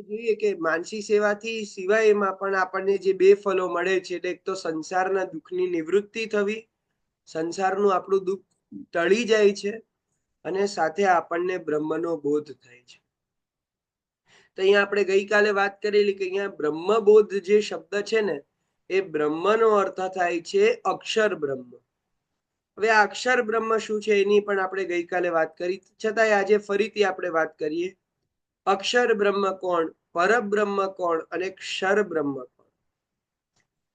જોઈએ કે માનસી સેવાથી સિવાયમાં પણ આપણને જે બે ફલો મળે છે એક તો સંસારના દુઃખની નિવૃત્તિ થવી, સંસારનું આપણું દુઃખ ટળી જાય છે અને સાથે આપણને બ્રહ્મનો બોધ થાય છે. તો અહીંયા આપણે ગઈકાલે વાત કરેલી કે અહીંયા બ્રહ્મબોધ જે શબ્દ છે ને એ બ્રહ્મનો અર્થ થાય છે અક્ષર બ્રહ્મ. હવે આ અક્ષર બ્રહ્મ શું છે એની પણ આપણે ગઈકાલે વાત કરી, છતાંય આજે ફરીથી આપણે વાત કરીએ. અક્ષર બ્રહ્મ કોણ, પરબ્રહ્મ કોણ અને ક્ષર બ્રહ્મ કોણ?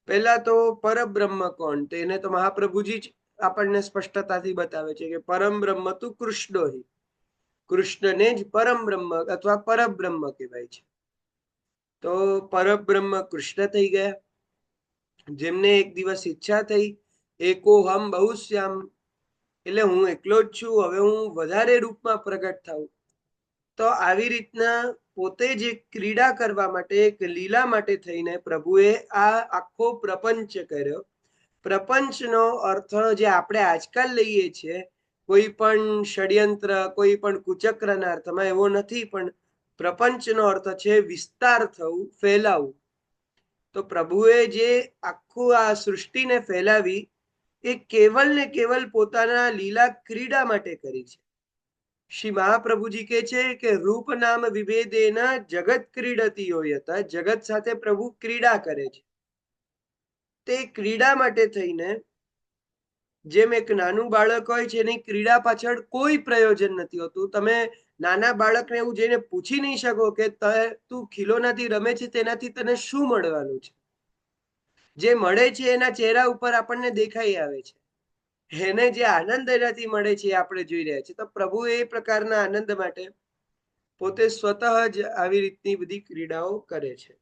પહેલા તો પરબ્રહ્મ કોણ, તો એને તો મહાપ્રભુજી જ આપણને સ્પષ્ટતાથી બતાવે છે કે પરમ બ્રહ્મ તું કૃષ્ણો હિ, કૃષ્ણને જ પરમ બ્રહ્મ અથવા પરબ્રહ્મ કહેવાય છે. તો પરબ્રહ્મ કૃષ્ણ થઈ ગયા, જેમને એક દિવસ ઈચ્છા થઈ એકો હમ બહુશ્યામ, એટલે હું એકલો જ છું, હવે હું વધારે રૂપમાં પ્રગટ થાઉં. તો આવી રીતના પોતે જ એક ક્રીડા કરવા માટે, એક લીલા માટે થઈને પ્રભુએ આ આખો પ્રપંચ કર્યો. પ્રપંચનો અર્થ જે આપણે આજકાલ લઈએ છીએ કોઈ પણ ષડયંત્ર, કોઈ પણ કુચક્રના અર્થમાં એવો નથી, પણ પ્રપંચનો અર્થ છે વિસ્તાર થવું, ફેલાવું. તો પ્રભુએ જે આખું આ સૃષ્ટિને ફેલાવી એ કેવલ ને કેવલ પોતાના લીલા ક્રીડા માટે કરી છે. શ્રી મહાપ્રભુજી કહે છે કે રૂપ નામ વિભેદેના જગત ક્રીડતીઓ હતા, જગત સાથે પ્રભુ ક્રીડા કરે છે. તે ક્રીડા માટે થઈને, જેમ એક નાનું બાળક હોય છે એની ક્રીડા પાછળ કોઈ પ્રયોજન નથી હોતું. તમે નાના બાળકને એવું જઈને પૂછી નહીં શકો કે તું ખીલોનાથી રમે છે તેનાથી તને શું મળવાનું છે. જે મળે છે એના ચહેરા ઉપર આપણને દેખાઈ આવે છે, એને જે આનંદ એનાથી મળે છે આપણે જોઈ રહ્યા છીએ. તો પ્રભુ એ પ્રકારના આનંદ માટે પોતે સ્વતઃ જ આવી રીતની બધી ક્રીડાઓ કરે છે.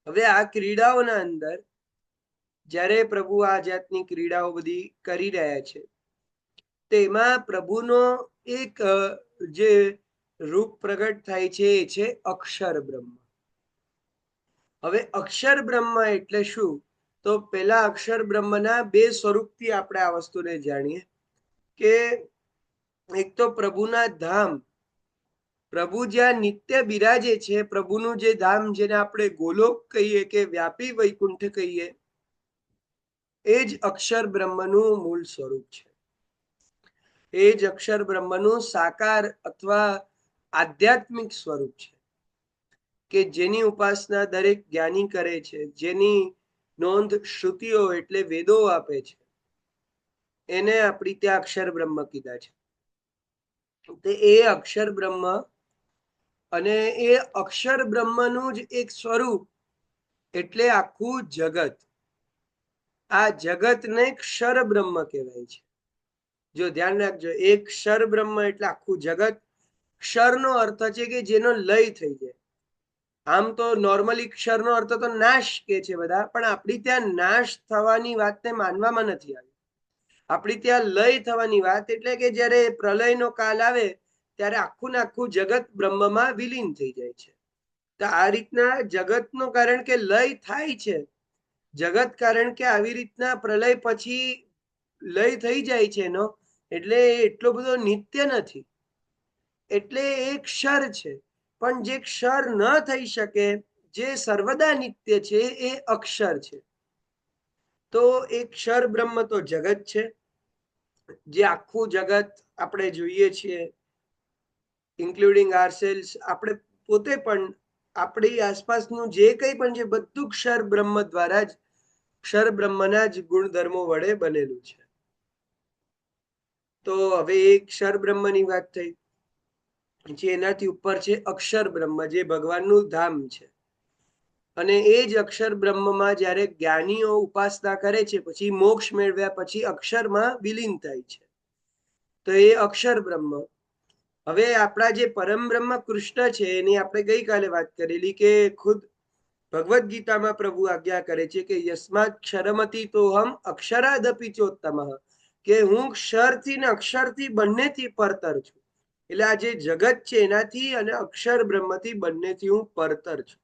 હવે આ ક્રીડાઓના અંદર જ્યારે પ્રભુ આ જાતની ક્રીડાઓ બધી કરી રહ્યા છે, તેમાં પ્રભુનો એક જે રૂપ પ્રગટ થાય છે એ છે અક્ષર બ્રહ્મ. હવે અક્ષર બ્રહ્મ એટલે શું? તો પેલા અક્ષર બ્રહ્મના બે સ્વરૂપથી આપણે આ વસ્તુને જાણીએ કે એક તો પ્રભુના ધામ, પ્રભુ જ્યાં નિત્ય બિરાજે છે, પ્રભુનું જે ધામ, જેને આપણે ગોલોક કહીએ કે વ્યાપી વૈકુંઠ કહીએ, એ જ અક્ષર બ્રહ્મનું મૂળ સ્વરૂપ છે. એ જ અક્ષર બ્રહ્મનું સાકાર અથવા આધ્યાત્મિક સ્વરૂપ છે કે જેની ઉપાસના દરેક જ્ઞાની કરે છે, જેની નોંધ શ્રુતિઓ એટલે વેદો આપે છે, એને આપણી ત્યાં અક્ષર બ્રહ્મ કીધા છે. તે એ અક્ષર બ્રહ્મ અને એ અક્ષર બ્રહ્મનું જ એક સ્વરૂપ એટલે આખું જગત. આ જગતને ક્ષર બ્રહ્મ કહેવાય છે. જો ધ્યાન રાખજો, એક ક્ષર બ્રહ્મ એટલે આખું જગત. ક્ષરનો અર્થ છે કે જેનો લય થઈ જાય. આમ તો નોર્મલી ક્ષરનો અર્થ તો નાશ કે છે બધા, પણ આપણી ત્યાં નાશ થવાની વાતને માનવામાં નથી આવી. આપણી ત્યાં લય થવાની વાત એટલે કે જ્યારે પ્રલયનો કાલ આવે ત્યારે આખું ને આખું જગત બ્રહ્મમાં વિલીન થઈ જાય છે. તો આ રીતના જગતનું કારણ કે લય થાય છે, જગત કારણ કે આવી રીતના પ્રલય પછી લય થઈ જાય છે એનો, એટલે એટલો બધો નિત્ય નથી. એટલે એ ક્ષર છે, પણ જે ક્ષર ન થઈ શકે, જે સર્વદા નિત્ય છે, એ અક્ષર છે. તો એ ક્ષર બ્રહ્મ તો જગત છે, જે આખું જગત આપણે જોઈએ છીએ, ઇન્ક્લુડિંગ આરસેલ્સ, આપણે પોતે પણ આપણી આસપાસનું જે કંઈ પણ છે બધું ક્ષર બ્રહ્મ દ્વારા જ, ક્ષર બ્રહ્મના જ ગુણધર્મો વડે બનેલું છે. તો હવે એક ક્ષર બ્રહ્મની વાત થઈ, જે એનાથી ઉપર છે અક્ષર બ્રહ્મ, જે ભગવાનનું ધામ છે. અને એ જ અક્ષર બ્રહ્મમાં જ્યારે જ્ઞાનીઓ ઉપાસના કરે છે, પછી મોક્ષ મેળવ્યા પછી અક્ષરમાં વિલીન થાય છે, તો એ અક્ષર બ્રહ્મ. હવે આપણા જે પરમ બ્રહ્મ કૃષ્ણ છે એની આપણે ગઈકાલે વાત કરેલી કે ખુદ ભગવદ્ ગીતામાં પ્રભુ આજ્ઞા કરે છે કે યસ્માત ક્ષરમતી તો હમ અક્ષરાદપી ચોત્તમ, કે હું ક્ષરથી ને અક્ષરથી બંનેથી પરતર છું. એટલે આ જે જગત છે એનાથી અને અક્ષર બ્રહ્મથી બંનેથી હું પરતર છું.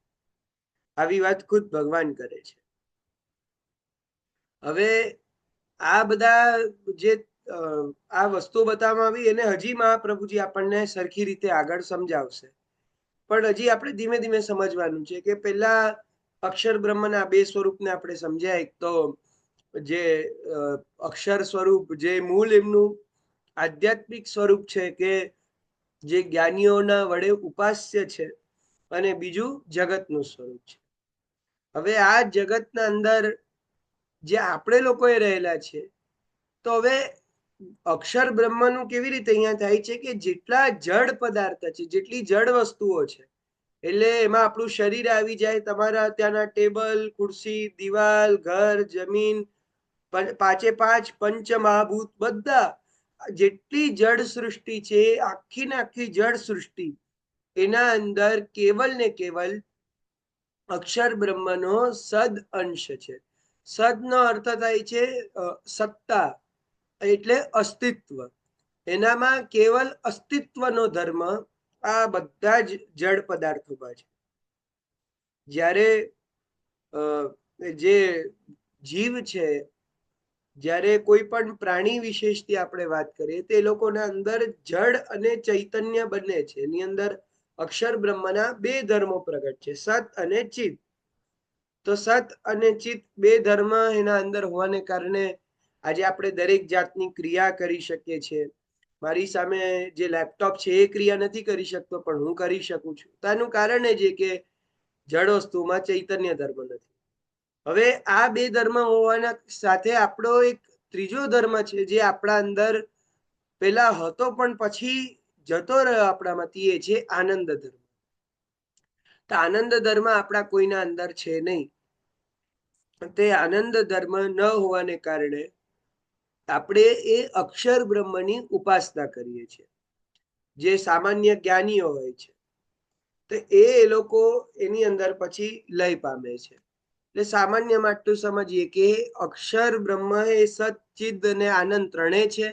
આવી વાત ખુદ ભગવાન કરે છે. હવે આ બધા જે આ વસ્તુ બતાવવામાં આવી એને હજી મહાપ્રભુજી આપણને સરખી રીતે આગળ સમજાવશે, પણ હજી આપણે ધીમે ધીમે સમજવાનું છે કે પેલા અક્ષર બ્રહ્મના બે સ્વરૂપને આપણે સમજ્યા. એક તો જે અક્ષર સ્વરૂપ, જે મૂળ એમનું આધ્યાત્મિક સ્વરૂપ છે કે જે જ્ઞાનીઓના વડે ઉપાસ્ય છે, અને બીજું જગતનું સ્વરૂપ છે. હવે આ જગતના અંદર જે આપણે લોકોએ રહેલા છે, તો હવે અક્ષર બ્રહ્મનું કેવી રીતે અહીંયા થાય છે કે જેટલા જડ પદાર્થ છે, જેટલી જડ વસ્તુઓ છે, એટલે એમાં આપણું શરીર આવી જાય, તમારા ત્યાંના ટેબલ, ખુરશી, દિવાલ, ઘર, જમીન, પાંચે પાંચ પંચ મહાભૂત, બધા જેટલી જડ સૃષ્ટિ છે, આખી ને આખી જડ સૃષ્ટિ, એના અંદર કેવલ ને કેવલ અક્ષર બ્રહ્મનો સદ અંશ છે. સદ નો અર્થ થાય છે સત્તા, એટલે અસ્તિત્વ. એનામાં કેવલ અસ્તિત્વનો ધર્મ આ બધા જ જડ પદાર્થોમાં છે. જ્યારે જે જીવ છે, જ્યારે કોઈ પણ પ્રાણી વિશેષથી આપણે વાત કરીએ તો એ લોકોના અંદર જડ અને ચૈતન્ય બંને છે. એની અંદર અક્ષર બ્રહ્મના બે ધર્મો પ્રગટ છે, સત અને ચિત. તો સત અને ચિત બે ધર્મ એના અંદર હોવાને કારણે આજે આપણે દરેક જાતની ક્રિયા કરી શકીએ છીએ. મારી સામે જે લેપટોપ છે એ ક્રિયા નથી કરી શકતો, પણ હું કરી શકું છું. તો આનું કારણ એ છે કે જડ વસ્તુમાં ચૈતન્ય ધર્મ નથી. હવે આ બે ધર્મ હોવાના સાથે આપણો એક ત્રીજો ધર્મ છે જે આપણા અંદર પેલા હતો પણ પછી જતો રહ્યો આપણામાંથી, એ છે આનંદ ધર્મ. તો આનંદ ધર્મ આપણા કોઈના અંદર છે નહીં. તે આનંદ ધર્મ ન હોવાને કારણે આપણે એ અક્ષર બ્રહ્મની ઉપાસના કરીએ છીએ. જે સામાન્ય જ્ઞાનીઓ હોય છે, તો એ લોકો એની અંદર પછી લય પામે છે. એટલે સામાન્યમાં આટલું સમજીએ કે અક્ષર બ્રહ્મ એ સચ્ચિદ અને આનંદ ત્રણેય છે.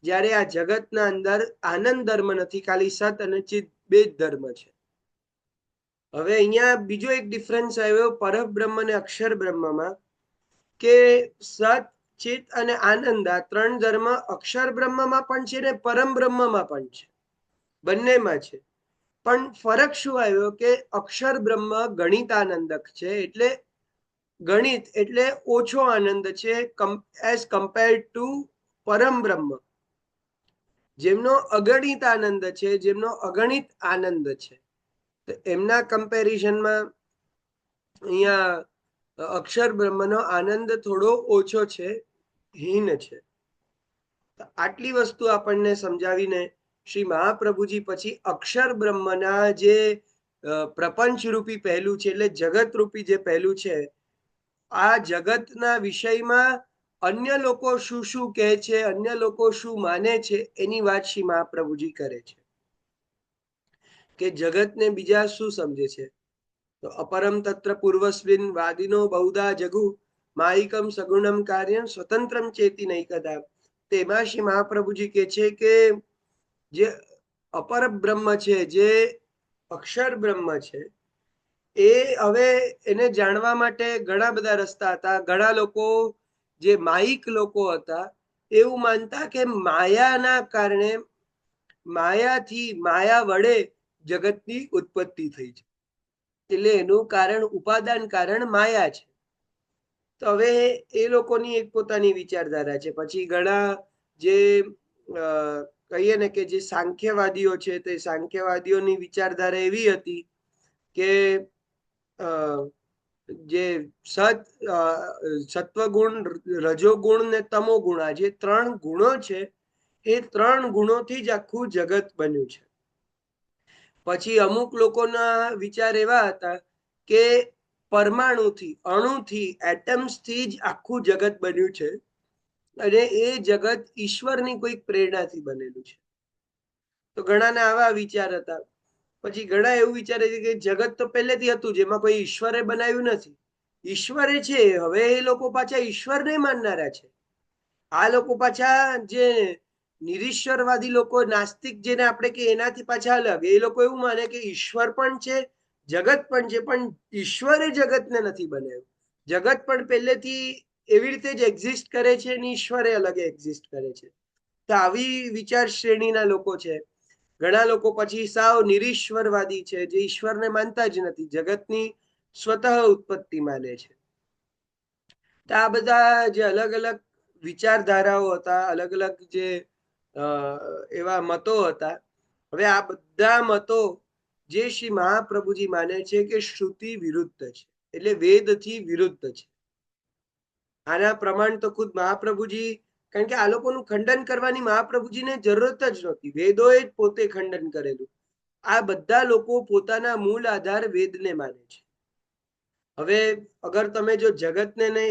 જ્યારે આ જગતના અંદર આનંદ ધર્મ નથી, ખાલી સત અને ચિત બે જ ધર્મ છે. હવે અહીંયા બીજો એક ડિફરન્સ આવ્યો પરબ્રહ્મ અને અક્ષર બ્રહ્મમાં, કે સત, ચિત અને આનંદ આ ત્રણ ધર્મ અક્ષર બ્રહ્મમાં પણ છે ને પરમ બ્રહ્મમાં પણ છે, બંનેમાં છે. પણ ફરક શું આવ્યો કે અક્ષર બ્રહ્મ ગણિતાનંદક છે, એટલે ગણિત એટલે ઓછો આનંદ છે એઝ કમ્પેર્ડ ટુ પરમ બ્રહ્મ, જેમનો અગણિત આનંદ છે, જેમનો અગણિત આનંદ છે. તો એમના કમ્પેરિઝનમાં અહીંયા અક્ષર બ્રહ્મનો આનંદ થોડો ઓછો છે, હીન છે. આટલી વસ્તુ આપણને સમજાવીને શ્રી મહાપ્રભુજી પછી અક્ષર બ્રહ્મના જે પ્રપંચ રૂપી પહેલું છે, એટલે જગત રૂપી જે પહેલું છે, આ જગતના વિષયમાં અન્ય લોકો શું શું કહે છે, અન્ય લોકો શું માને છે, એની વાત શ્રી મહાપ્રભુજી કરે છે. કે જગતને બીજા શું સમજે છે. તો અપરમ તત્ર પૂર્વસ્મિન વાદિનો બહુધા જગુ માયિકમ સગુણમ કાર્યમ સ્વતંત્રમ ચેતી નહીં કદા. તેમાં શ્રી મહાપ્રભુજી કહે છે કે જે અપર બ્રહ્મ છે, જે અક્ષર બ્રહ્મ છે, એ હવે એને જાણવા માટે ઘણા બધા રસ્તા હતા. ઘણા લોકો જે માયિક લોકો હતા એવું માનતા કે માયાના કારણે, માયાથી, માયા વડે જગતની ઉત્પત્તિ થઈ છે, એટલે એનું કારણ, ઉપાદાન કારણ માયા છે. તો હવે એ લોકોની એક પોતાની વિચારધારા છે. પછી ઘણા જે કહીએ ને કે જે સાંખ્યવાદીઓ છે, તે સાંખ્યવાદીઓની વિચારધારા એવી હતી કે જે સત્વગુણ, રજોગુણ ને તમોગુણ, આ જે ત્રણ ગુણો છે, એ ત્રણ ગુણોથી જ આખું જગત બન્યું છે. પછી અમુક લોકોના વિચાર એવા હતા કે પરમાણુથી, અણુથી, એટમ્સથી જ આખું જગત બન્યું છે, અને એ જગત ઈશ્વરની કોઈક પ્રેરણાથી બનેલું છે. તો ઘણાને આવા વિચાર હતા. પછી ઘણા એવું વિચારે છે કે જગત તો પહેલેથી હતું, જેમાં કોઈ ઈશ્વરે બનાવ્યું નથી. ઈશ્વરે છે, હવે એ લોકો પાછા ઈશ્વરને માનનારા છે. આ લોકો પાછા જે નિરીશ્વરવાદી લોકો, નાસ્તિક જેને આપણે કે એનાથી પાછા અલગ. એ લોકો એવું માને કે ઈશ્વર પણ છે, જગત પણ છે, પણ ઈશ્વરે જગતને નથી બનાવ્યું. જગત પણ પહેલેથી એવી રીતે જ એક્ઝિસ્ટ કરે છે અને ઈશ્વરે અલગ એક્ઝિસ્ટ કરે છે. તો આવી વિચાર શ્રેણીના લોકો છે. ઘણા લોકો પછી સાવ નિરીશ્વરવાદી છે, જે ઈશ્વરને માનતા જ નથી, જગતની સ્વતઃ ઉત્પત્તિ માને છે. તો આ બધા જે અલગ અલગ વિચારધારાઓ હતા, અલગ અલગ જે એવા મતો હતા, હવે આ બધા મતો જે શ્રી મહાપ્રભુજી માને છે કે શ્રુતિ વિરુદ્ધ છે, એટલે વેદથી વિરુદ્ધ છે. આના પ્રમાણ તો ખુદ મહાપ્રભુજી, કારણ કે આ લોકોનું ખંડન કરવાની મહાપ્રભુજીને જરૂરત જ નહોતી, વેદોએ જ પોતે ખંડન કરેલું. આ બધા લોકો પોતાના મૂળ આધાર વેદને માને છે. હવે અગર તમે જો જગતને ને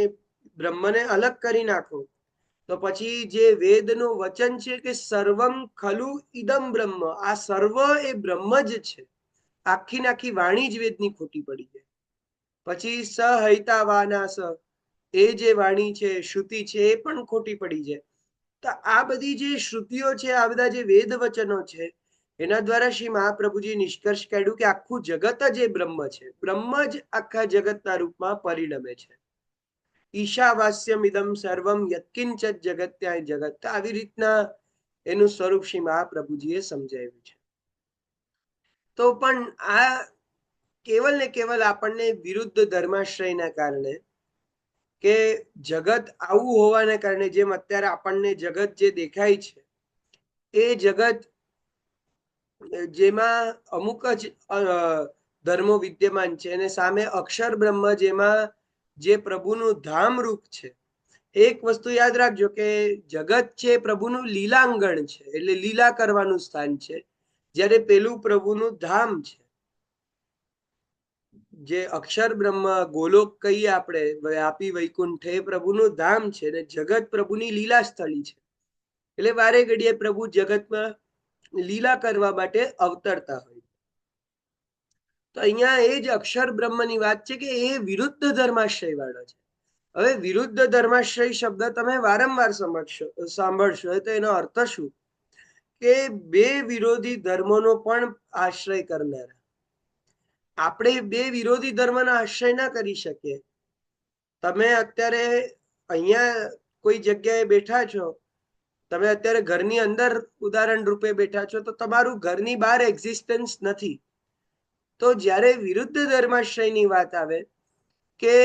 બ્રહ્મને અલગ કરી નાખો તો પછી જે વેદનું વચન છે કે સર્વમ ખલુ ઇદમ બ્રહ્મ, આ સર્વ એ બ્રહ્મ જ છે, આખી નાખી વાણી જ વેદની ખોટી પડી જાય. પછી સહિતાવાના સ, એ જે વાણી છે, શ્રુતિ છે, એ પણ ખોટી પડી જાય. તો આ બધી જે શ્રુતિઓ છે, આ બધા જે વેદ વચનો છે, એના દ્વારા શ્રી મહાપ્રભુજી નિષ્કર્ષ કાઢ્યું કે આખું જગત જ એ બ્રહ્મ છે, બ્રહ્મ જ આખા જગતના રૂપમાં પરિણમે છે. ઈશાવાસ્યમ ઇદમ સર્વમ યત્કિંચત જગત્યાય જગત, આવી રીતના એનું સ્વરૂપ શ્રી મહાપ્રભુજીએ સમજાવ્યું છે. તો પણ આ કેવલ ને કેવલ આપણને વિરુદ્ધ ધર્માશ્રયના કારણે, કે જગત આવું હોવાને કારણે, જેમ અત્યારે આપણને જગત જે દેખાય છે એ જગત જેમાં અમુક જ ધર્મો વિદ્યમાન છે, અને સામે અક્ષર બ્રહ્મ જેમાં જે પ્રભુનું ધામ રૂપ છે. એક વસ્તુ યાદ રાખજો કે જગત છે પ્રભુનું લીલાંગણ છે, એટલે લીલા કરવાનું સ્થાન છે, જ્યારે પેલું પ્રભુનું ધામ છે. જે અક્ષર બ્રહ્મ ગોલોક કહીએ આપણે, વ્યાપી વૈકુંઠ, એ પ્રભુનું ધામ છે, ને જગત પ્રભુની લીલા સ્થળી છે. એટલે વારે ઘડીએ પ્રભુ જગતમાં લીલા કરવા માટે અવતરતા હોય. તો અહીંયા એ જ અક્ષર બ્રહ્મની વાત છે કે એ વિરુદ્ધ ધર્માશ્રય વાળો છે. હવે વિરુદ્ધ ધર્માશ્રય શબ્દ તમે વારંવાર સાંભળશો, તો એનો અર્થ શું? કે બે વિરોધી ધર્મોનો પણ આશ્રય કરનાર. આપણે બે વિરોધી ધર્મનો આશ્રય ના કરી શકીએ. તમે અત્યારે અહીંયા કોઈ જગ્યાએ બેઠા છો, તમે અત્યારે ઘરની અંદર ઉદાહરણ રૂપે બેઠા છો, તો તમારું ઘરની બહાર એક્ઝિસ્ટન્સ નથી. તો જ્યારે વિરુદ્ધ ધર્માશ્રયની વાત આવે, કે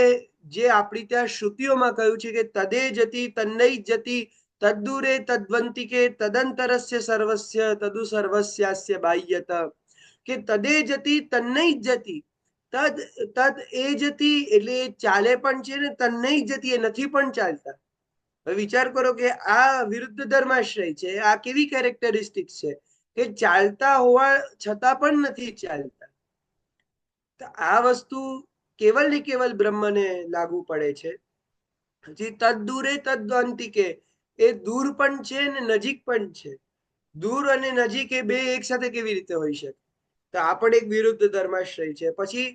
જે આપણી ત્યાં શ્રુતિઓમાં કહ્યું છે કે તદે જતી તન્નૈ જતી તદ્દૂરે તદ્વંતિકે તદંતરસ્ય સર્વસ્ય તદુ સર્વસ્યાસ્ય બાહ્યત, કે તદે જતી તન્નૈ જતી, તદ તદ એ જતી એટલે ચાલે પણ છે, ને તન્નૈ જતી એ નથી પણ ચાલતા. હવે વિચાર કરો કે આ વિરુદ્ધ ધર્માશ્રય છે, આ કેવી કેરેક્ટરિસ્ટિક છે કે ચાલતા હોવા છતાં પણ નથી ચાલતા. તો આ વસ્તુ કેવલ ને કેવલ બ્રહ્મને લાગુ પડે છે. હજી તદ દૂરે તદ્વંતિકે, એ દૂર પણ છે ને નજીક પણ છે. દૂર અને નજીક એ બે એક સાથે કેવી રીતે હોઈ શકે? તો આ પણ એક વિરુદ્ધ ધર્માશ્રય છે. પછી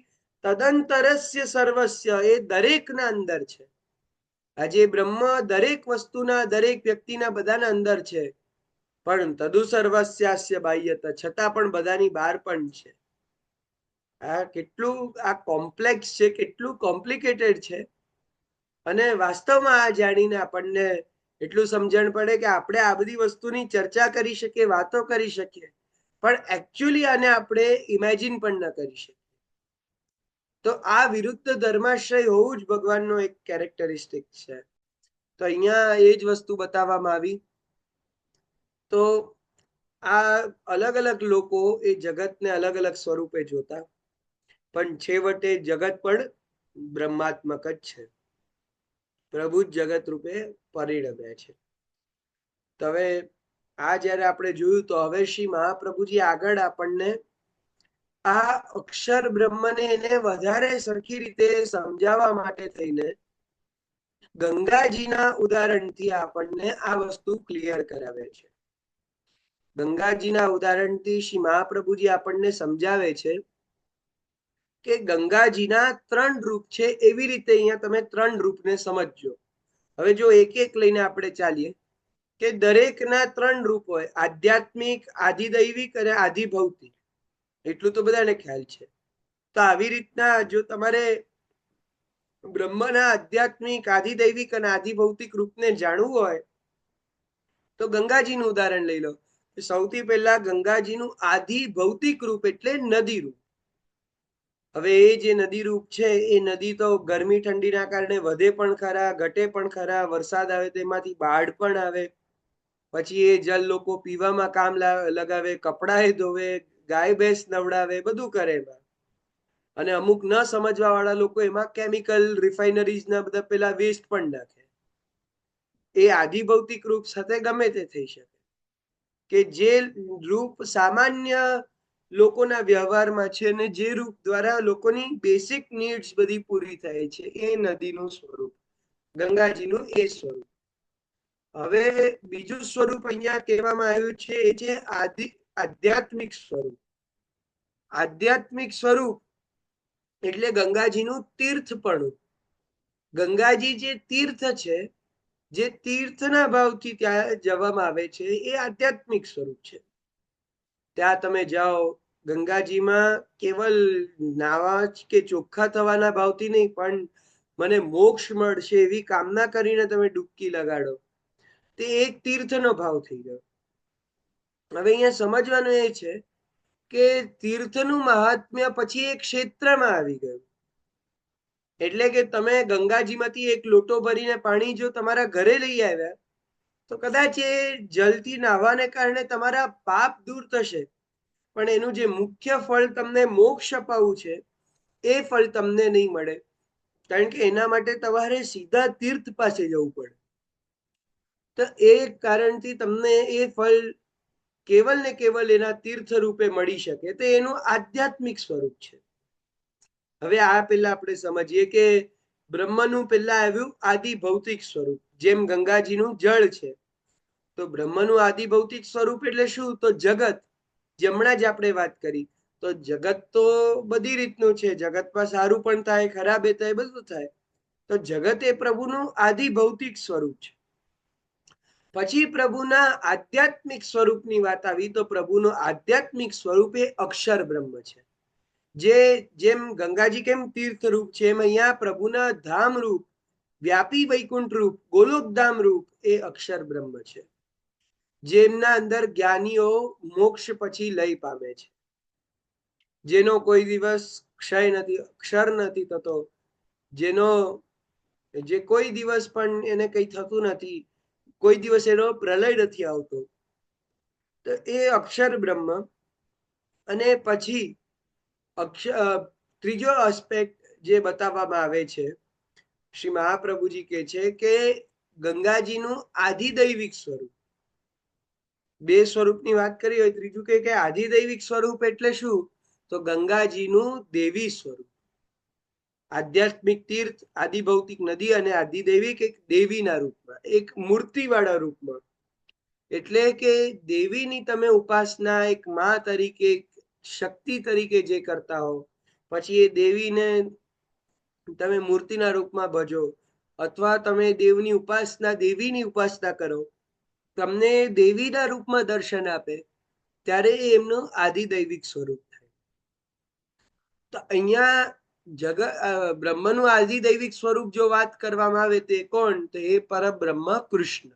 તદંતરસ્ય સર્વસ્ય, એ દરેકના અંદર છે. આજે બ્રહ્મ દરેક વસ્તુના, દરેક વ્યક્તિના, બધાના અંદર છે, પણ તદુ સર્વસ્યાસ્ય બાહ્યત, છતાં પણ બધાની બહાર પણ છે. આ કેટલું આ કોમ્પ્લેક્સ છે, કેટલું કોમ્પ્લિકેટેડ છે. અને વાસ્તવમાં આ જાણીને આપણને એટલું સમજણ પડે કે આપણે આ બધી વસ્તુની ચર્ચા કરી શકીએ, વાતો કરી શકીએ, પણ એકચ્યુઅલી આને આપણે ઇમેજિન પણ ન કરી શકીએ. તો આ વિરુદ્ધ ધર્માશ્રય હોવું જ ભગવાનનો એક કેરેક્ટરિસ્ટિક છે. તો અહીંયા એ જ વસ્તુ બતાવવામાં આવી. તો આ અલગ અલગ લોકો એ જગતને અલગ અલગ સ્વરૂપે જોતા, પણ છેવટે જગત પણ બ્રહ્માત્મક જ છે. પ્રભુ જ જગત રૂપે પરિણમ્યા છે. તો હવે આ જયારે આપણે જોયું, તો હવે શ્રી મહાપ્રભુજી આગળ આપણને આ અક્ષર બ્રહ્મને એને વધારે સરખી રીતે સમજાવવા માટે થઈને ગંગાજીના ઉદાહરણથી આપણને આ વસ્તુ ક્લિયર કરાવે છે. ગંગાજીના ઉદાહરણથી શ્રી મહાપ્રભુજી આપણને સમજાવે છે કે ગંગાજીના 3 રૂપ છે. એવી રીતે અહીંયા તમે 3 રૂપને સમજજો. હવે જો એક એક લઈને આપણે ચાલીએ, કે દરેકના 3 રૂપ હોય, આધ્યાત્મિક, આધિદૈવિક અને આધિભૌતિક. એટલું તો બધાને ખ્યાલ છે. તો આવી રીતના જો તમારે બ્રહ્મના આધ્યાત્મિક, આધિદૈવિક અને આધિભૌતિક રૂપને જાણવું હોય તો ગંગાજીનું ઉદાહરણ લઈ લો. સૌથી પહેલા ગંગાજીનું આધિભૌતિક રૂપ એટલે નદી રૂપ. હવે એ જે નદી રૂપ છે એ નદી તો ગરમી ઠંડીના કારણે વધે પણ ખરા, ઘટે પણ ખરા, વરસાદ આવે તેમાંથી બાઢ પણ આવે, પછી એ જલ લોકો પીવામાં કામ લગાવે, કપડાએ ધોવે, ગાય ભેંસ નવડાવે, બધું કરે એમાં. અને અમુક ન સમજવા વાળા લોકો એમાં કેમિકલ રિફાઇનરીઝ ના બધા પેલા વેસ્ટ પણ નાખે. એ આધિભૌતિક રૂપ સાથે ગમે તે થઈ શકે, કે જે રૂપ સામાન્ય લોકોના વ્યવહારમાં છે ને જે રૂપ દ્વારા લોકોની બેસિક નીડ્સ બધી પૂરી થાય છે, એ નદીનું સ્વરૂપ, ગંગાજીનું એ સ્વરૂપ. હવે બીજું સ્વરૂપ અહીંયા કહેવામાં આવ્યું છે એ છે આધ્યાત્મિક સ્વરૂપ. આધ્યાત્મિક સ્વરૂપ એટલે ગંગાજીનું તીર્થપણું. ગંગાજી જે તીર્થ છે, જે તીર્થના ભાવથી ત્યાં જવામાં આવે છે, એ આધ્યાત્મિક સ્વરૂપ છે. ત્યાં તમે જાઓ, ગંગાજીમાં કેવલ નાવા કે ચોખ્ખા થવાના ભાવથી નહીં, પણ મને મોક્ષ મળશે એવી કામના કરીને તમે ડૂબકી લગાડો, તે એક તીર્થનો ભાવ થઈ ગયો. હવે અહીંયા સમજવાનું એ છે કે તીર્થનું મહાત્મ્ય પછી એક ક્ષેત્રમાં આવી ગયું. એટલે કે તમે ગંગાજીમાંથી એક લોટો ભરીને પાણી જો તમારા ઘરે લઈ આવ્યા તો કદાચ એ જલથી નાહવાને કારણે તમારા પાપ દૂર થશે, પણ એનું જે મુખ્ય ફળ તમને મોક્ષ અપાવવું છે એ ફળ તમને નહીં મળે, કારણ કે એના માટે તમારે સીધા તીર્થ પાસે જવું પડે. તો એ કારણથી તમને એ ફળ કેવલ ને કેવલ એના તીર્થ રૂપે મળી શકે, તો એનું આધ્યાત્મિક સ્વરૂપ છે. હવે આ પેલા આપણે સમજીએ કે બ્રહ્મનું પેલા આવ્યું આદિ ભૌતિક સ્વરૂપ, જેમ ગંગાજીનું જળ છે. તો બ્રહ્મનું આદિ ભૌતિક સ્વરૂપ એટલે શું? તો જગત. હમણાં જ આપણે વાત કરી, તો જગત તો બધી રીતનું છે, જગતમાં સારું પણ થાય, ખરાબ એ થાય, બધું થાય. તો જગત એ પ્રભુનું આદિ ભૌતિક સ્વરૂપ છે. પછી પ્રભુના આધ્યાત્મિક સ્વરૂપની વાત આવી, તો પ્રભુનું આધ્યાત્મિક સ્વરૂપ એ અક્ષર બ્રહ્મ છે. જેમ ગંગાજી કેમ તીર્થ રૂપ છે, એમ અહીંયા પ્રભુના ધામ રૂપ, વ્યાપી વૈકુંઠ રૂપ, ગોલોકધામ રૂપ એ અક્ષર બ્રહ્મ છે, જેમના અંદર જ્ઞાનીઓ મોક્ષ પછી લય પામે છે, જેનો કોઈ દિવસ ક્ષય નથી, અક્ષર નથી થતો, જેનો જે કોઈ દિવસ પણ એને કઈ થતું નથી, કોઈ દિવસ એનો પ્રલય નથી આવતો, તો એ અક્ષર બ્રહ્મ. અને પછી ત્રીજો એસ્પેક્ટ જે બતાવવામાં આવે છે, શ્રી મહાપ્રભુજી કહે છે કે ગંગાજીનું આધિદૈવિક સ્વરૂપ. બે સ્વરૂપની વાત કરી હોય, ત્રીજું કે આધિદૈવિક સ્વરૂપ એટલે શું? તો ગંગાજીનું દેવી સ્વરૂપ. આધ્યાત્મિક તીર્થ, આદિભૌતિક નદી અને આધિદૈવિક એક દેવીના રૂપમાં, એક મૂર્તિવાળા રૂપમાં. એટલે કે દેવીની તમે ઉપાસના એક મા તરીકે, શક્તિ તરીકે જે કરતા હો, પછી એ દેવીને તમે મૂર્તિના રૂપમાં ભજો, અથવા તમે દેવીની ઉપાસના કરો, તમને દેવીના રૂપમાં દર્શન આપે, ત્યારે એમનું આધિદૈવિક સ્વરૂપ થાય. તો અહીંયા બ્રહ્મનું આધિદૈવિક સ્વરૂપ જો વાત કરવામાં આવે તે કોણ? તો એ પરબ્રહ્મ કૃષ્ણ.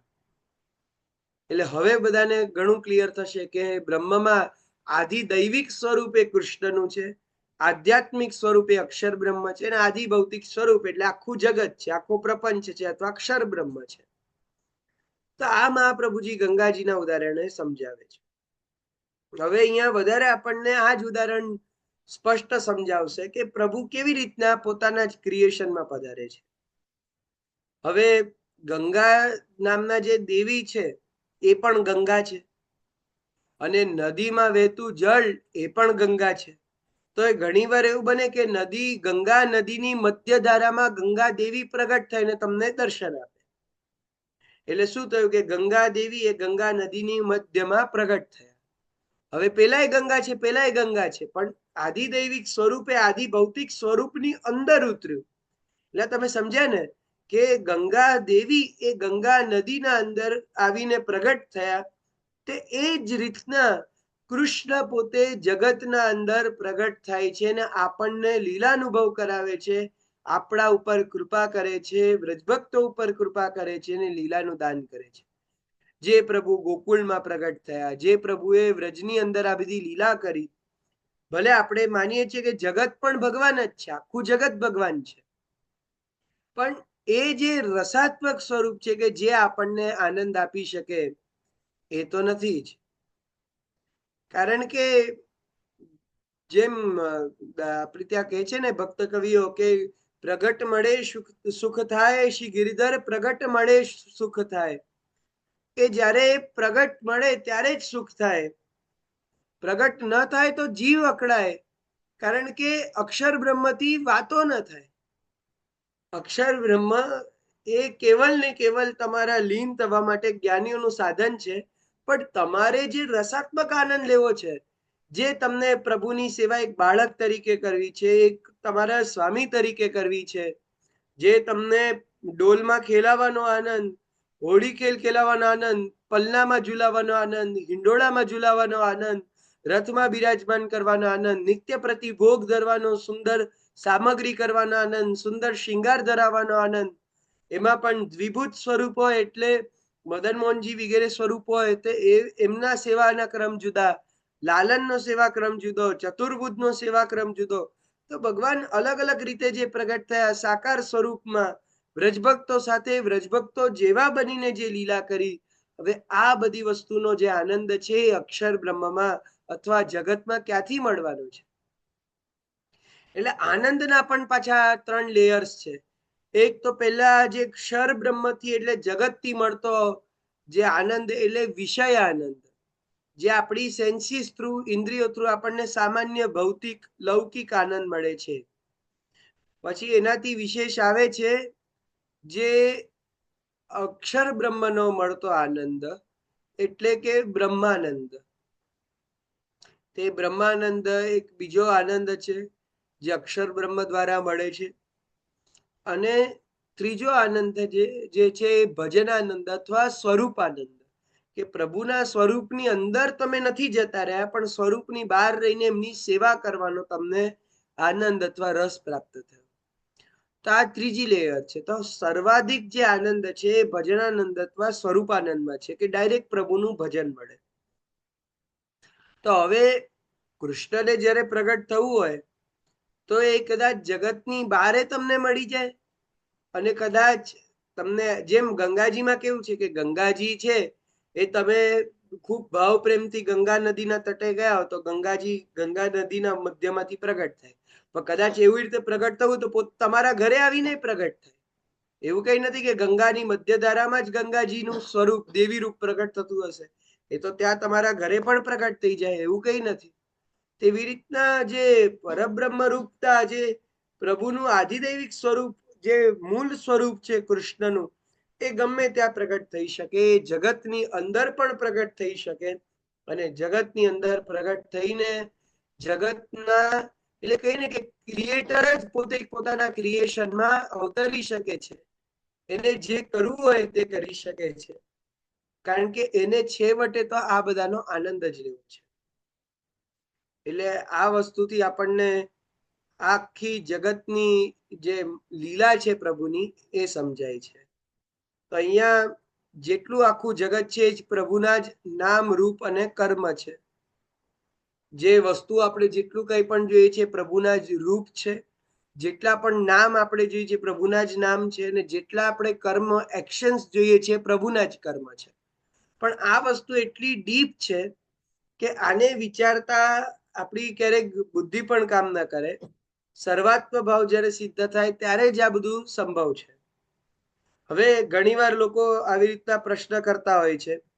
એટલે હવે બધાને ઘણું ક્લિયર થશે કે બ્રહ્મમાં આધિદૈવિક સ્વરૂપે કૃષ્ણનું છે, આધ્યાત્મિક સ્વરૂપે અક્ષર બ્રહ્મ છે, અને આધિભૌતિક સ્વરૂપ એટલે આખું જગત છે, આખો પ્રપંચ છે, અથવા અક્ષર બ્રહ્મ છે. તો આ મહાપ્રભુજી ગંગાજીના ઉદાહરણે સમજાવે છે. હવે અહીંયા વધારે આપણને આ જ ઉદાહરણ સ્પષ્ટ સમજાવશે કે પ્રભુ કેવી રીતના પોતાના જ ક્રિએશનમાં પધારે છે. હવે ગંગા નામના જે દેવી છે એ પણ ગંગા છે, અને નદીમાં વહેતું જળ એ પણ ગંગા છે. તો એ ઘણી વાર એવું બને કે ગંગા નદીની મધ્ય ધારામાં ગંગા દેવી પ્રગટ થઈને તમને દર્શન આપે. એટલે શું થયું કે ગંગા દેવી એ ગંગા નદીની મધ્યમાં પ્રગટ થયા. હવે પેલાય ગંગા છે, પણ આધિદૈવિક સ્વરૂપે આધિભૌતિક સ્વરૂપની અંદર ઉતર્યું. એટલે તમે સમજ્યા ને કે ગંગા દેવી એ ગંગા નદીના અંદર આવીને પ્રગટ થયા. તે એ જ રીતના કૃષ્ણ પોતે જગતના અંદર પ્રગટ થાય છે અને આપણને લીલાનુભવ કરાવે છે આપણા ઉપર કૃપા કરે છે, વ્રજભક્તો ઉપર કૃપા કરે છે અને લીલાનું દાન કરે છે. જે પ્રભુ ગોકુળમાં પ્રગટ થયા, જે પ્રભુએ વ્રજની અંદર આ બધી લીલા કરી, ભલે આપણે માનીએ છીએ કે જગત પણ ભગવાન જ છે, આખું જગત ભગવાન છે, પણ એ જે રસાત્મક સ્વરૂપ છે કે જે આપણને આનંદ આપી શકે એ તો નથી જ. કારણ કે જેમ આપણે ત્યાં કહે છે ને ભક્ત કવિઓ કે પ્રગટ મળે સુખ થાય, શ્રી ગિરધર પ્રગટ મળે સુખ થાય, કે જ્યારે પ્રગટ મળે ત્યારે જ સુખ થાય, પ્રગટ ન થાય તો જીવ અકળાય, કારણ કે અક્ષર બ્રહ્મથી વાતો ન થાય. અક્ષર બ્રહ્મ એ કેવલ ને કેવલ તમારા લીન થવા માટે જ્ઞાનીઓનું સાધન છે, પણ તમારે જે રસાત્મક આનંદ લેવો છે, જે તમને પ્રભુની સેવા એક બાળક તરીકે કરવી છે, એક તમારા સ્વામી તરીકે કરવી છે, જે તમને ડોલમાં ખેલાવાનો આનંદ, હોળી ખેલ ખેલાવાનો આનંદ, પલ્લામાં ઝુલાવાનો આનંદ, હિંડોળામાં ઝુલાવાનો આનંદ, રથમાં બિરાજમાન કરવાનો આનંદ, નિત્ય પ્રતિ ભોગ ધરવાનો, સુંદર સામગ્રી કરવાનો આનંદ, સુંદર શિંગાર ધરાવવાનો આનંદ, એમાં પણ દ્વિભૂત સ્વરૂપ હોય એટલે મદન મોહનજી વગેરે સ્વરૂપ હોય તો એમના સેવાના ક્રમ જુદા, લાલનનો સેવા ક્રમ જુદો, ચતુર્બુધનો સેવા ક્રમ જુદો. તો ભગવાન અલગ અલગ રીતે જે પ્રગટ થયા સાકાર સ્વરૂપમાં વ્રજભક્તો સાથે, વ્રજભક્તો જેવા બનીને જે લીલા કરી, હવે આ બધી વસ્તુનો જે આનંદ છે એ અક્ષર બ્રહ્મમાં અથવા જગતમાં ક્યાંથી મળવાનો છે? એટલે આનંદના પણ પાછા 3 લેયર્સ છે. એક તો પહેલા જે ક્ષર બ્રહ્મથી એટલે જગતથી મળતો જે આનંદ એટલે વિષય આનંદ, જે આપણી સેન્સીસ થ્રુ, ઇન્દ્રિયો થ્રુ આપણને સામાન્ય ભૌતિક લૌકિક આનંદ મળે છે. પછી એનાથી વિશેષ આવે છે જે અક્ષર બ્રહ્મનો મળતો આનંદ, એટલે કે બ્રહ્માનંદ. તે બ્રહ્માનંદ એક બીજો આનંદ છે જે અક્ષર બ્રહ્મ દ્વારા મળે છે. અને ત્રીજો આનંદ જે છે એ ભજનાનંદ અથવા સ્વરૂપાનંદ, કે પ્રભુના સ્વરૂપની અંદર તમે નથી જતા રહ્યા, પણ સ્વરૂપની બહાર રહીને એમની સેવા કરવાનો તમને આનંદ અથવા રસ પ્રાપ્ત થયો. તો આ ત્રીજી લેયર છે. તો સર્વાધિક જે આનંદ છે એ ભજનાનંદ અથવા સ્વરૂપાનંદમાં છે, કે ડાયરેક્ટ પ્રભુનું ભજન મળે. તો હવે કૃષ્ણને જ્યારે પ્રગટ થવું હોય તો એ કદાચ જગતની બહારે તમને મળી જાય, અને કદાચ તમને જેમ ગંગાજીમાં કેવું છે કે ગંગાજી છે એ તમે ખૂબ ભાવ પ્રેમથી ગંગા નદીના તટે ગયા હો તો ગંગાજી ગંગા નદીના મધ્યમાંથી પ્રગટ થાય, પણ કદાચ એવી રીતે પ્રગટ થવું તો તમારા ઘરે આવીને પ્રગટ થાય. એવું કઈ નથી કે ગંગાની મધ્યધારામાં જ ગંગાજીનું સ્વરૂપ દેવી રૂપ પ્રગટ થતું હશે, એ તો ત્યાં તમારા ઘરે પણ પ્રગટ થઈ જાય, એવું કઈ નથી. તેવી રીતના જે પરબ્રહ્મ રૂપતા, જે પ્રભુનું આધિદૈવિક સ્વરૂપ, જે મૂળ સ્વરૂપ છે કૃષ્ણનું, એ ગમે ત્યાં પ્રગટ થઈ શકે, જગતની અંદર પણ પ્રગટ થઈ શકે, અને જગતની અંદર પ્રગટ થઈને જગતના એટલે કહીને કે ક્રિએટર જ પોતે પોતાના ક્રિએશનમાં અવતરી શકે છે. એને જે કરવું હોય તે કરી શકે છે, કારણ કે એને છેવટે તો આ બધાનો આનંદ જ લેવો છે. એટલે આ વસ્તુથી આપણને આખી જગતની જે લીલા છે પ્રભુની એ સમજાય છે. તો અહીંયા જેટલું આખું જગત છે એ જ પ્રભુના જ નામ, રૂપ અને કર્મ છે. જે વસ્તુ આપણે જેટલું કંઈ પણ જોઈએ છે પ્રભુના જ રૂપ છે, જેટલા પણ નામ આપણે જોઈએ છે પ્રભુના જ નામ છે, અને જેટલા આપણે કર્મ એક્શન્સ જોઈએ છે પ્રભુના જ કર્મ છે. પણ આ વસ્તુ એટલી ડીપ છે કે આને વિચારતા આપણી ક્યારેક બુદ્ધિ પણ કામ ના કરે. સર્વાત્મ ભાવ જ્યારે સિદ્ધ થાય ત્યારે જ આ બધું સંભવ છે. હવે ઘણીવાર લોકો આવી રીતના પ્રશ્ન કરતા હોય છે